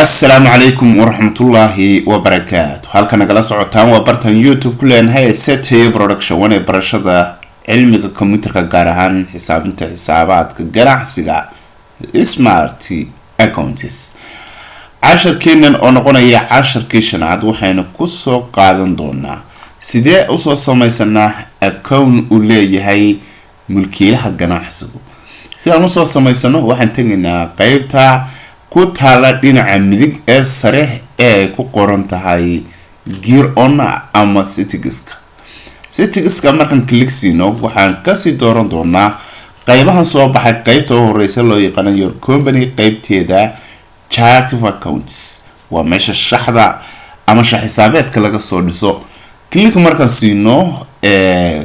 السلام عليكم ورحمة الله وبركاته. halka nagala socotaan waa bartan YouTube ku leenahay Setay Production wana barashada cilmiga computerka gaar ahaan xisaabinta xisaabaadka ganacsiga Smart Accounts. casharkeenan oo noqonaya casharkii 5-aad waxayna ku soo qaadan doonaa sidee u soo samaysanaa account u leeyahay mulkiilaha ganacsiga. si aan u soo samaysano waxaan tagaynaa qaybta ku taala dhinaca midig ee sare ee ku qoran tahay gear on ama settingska markaan click siino waxaan ka sii dooran doonaa qaybahan soo baxay qaybta ugu horeysa loo yaqaan your company qaybteeda chart of accounts waa meesha shaxda ama shax xisaabeedka laga soo dhiso. click markaan siino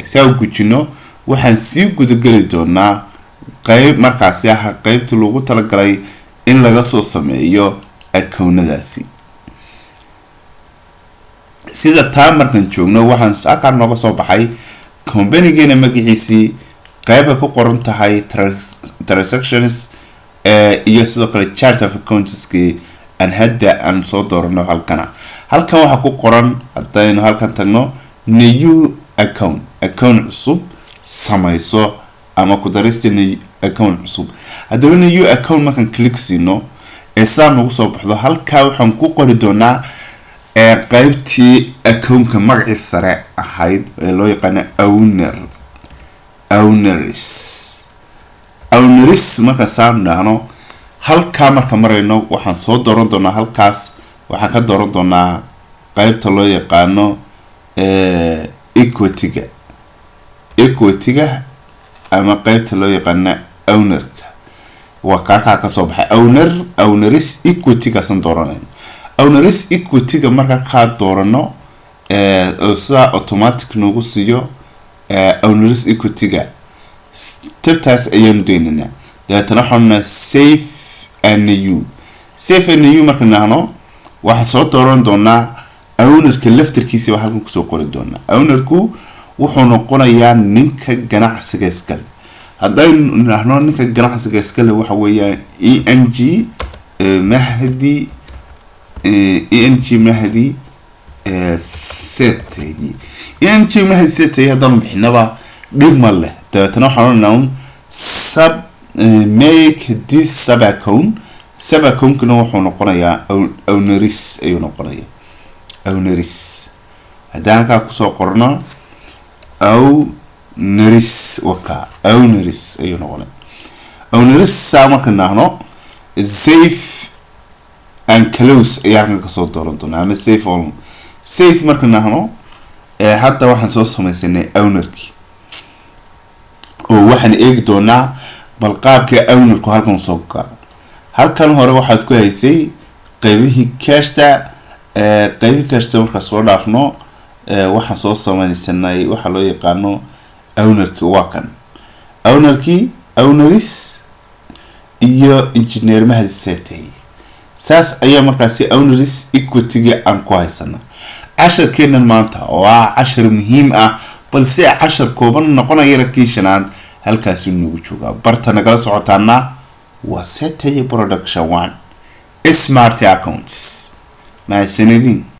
si aan gujino waxaan sii gudagali doonaa qayb markaasi ah qaybta loogu talagalay in laga soo sameeyo accountadaasi. sida taa markaan joogno waxaan saaka nooga soo baxay company-geena magaciisi qayb ku qoran tahay transactions iyo sidoo kale chart of accounts-ki aan hadda aan soo doorano halkan waxa ku qoran hadaynu halkan tagno new account cusub samayso ama ku darista new account cusub. hadaba new account markaan click siino saan ugu soo baxdo halka waxaan ku qori doonaa qaybtii account-ka magaciisa sare ahayd ee loo yaqaan owners marka saan dhahno halka marka marayno waxaan soo dooran doonaa halkaas waxaan ka dooran doonaa qaybta loo yaqaano equity-ga ama qaybta loo yaqaan ownerka waa ka soo baxay owners equity-ga san dooranayno. owners equity-ga marka ka doorano sida automatic noogu siiyo owners equity-ga tabtaas ayaan doonaynaa. dabeetana waxaan save and new marka nahno waxa soo dooran doonaa ownerka laftirkiisa waa halkan ku soo qori doonaa. ownerku wuxuu noqonayaa ninka ganacsiga iskale. haddaynu nahno ninka ganacsiga iskale waxa weeyaan ENG Mahdi Setay haddaan bixinaba dhib ma leh. dabeetana waxaan oranaa make this sub account kuna wuxuu noqonayaa owners ayuu noqonayaa owners. haddaan halkaa kusoo qorno owners ayuu noqonayaa owners. saa marka nahno save and close ayaa halkan kasoo dooran doonaa ama save marka nahno hadda waxaan soo samaysanay ownerki oo waxaan eegi doonaa bal qaabka ownerku halkan soo gaaro. halkan hore waxaad ku haysay qaybihii cashta marka soo dhaafno waxaan soo samaysanay waxa loo yaqaano ownerki waa kan owners iyo engineer Mahdi Setay. saas ayaa markaasi owners equity-ga aan ku haysana. casharkeenan maanta waa cashar muhiim ah balse cashar kooban noqonaya kii 5-aad halkaas inuu jooga. barta nagala socotaana waa Setay Production 1 Smart Accounts. ma sanadin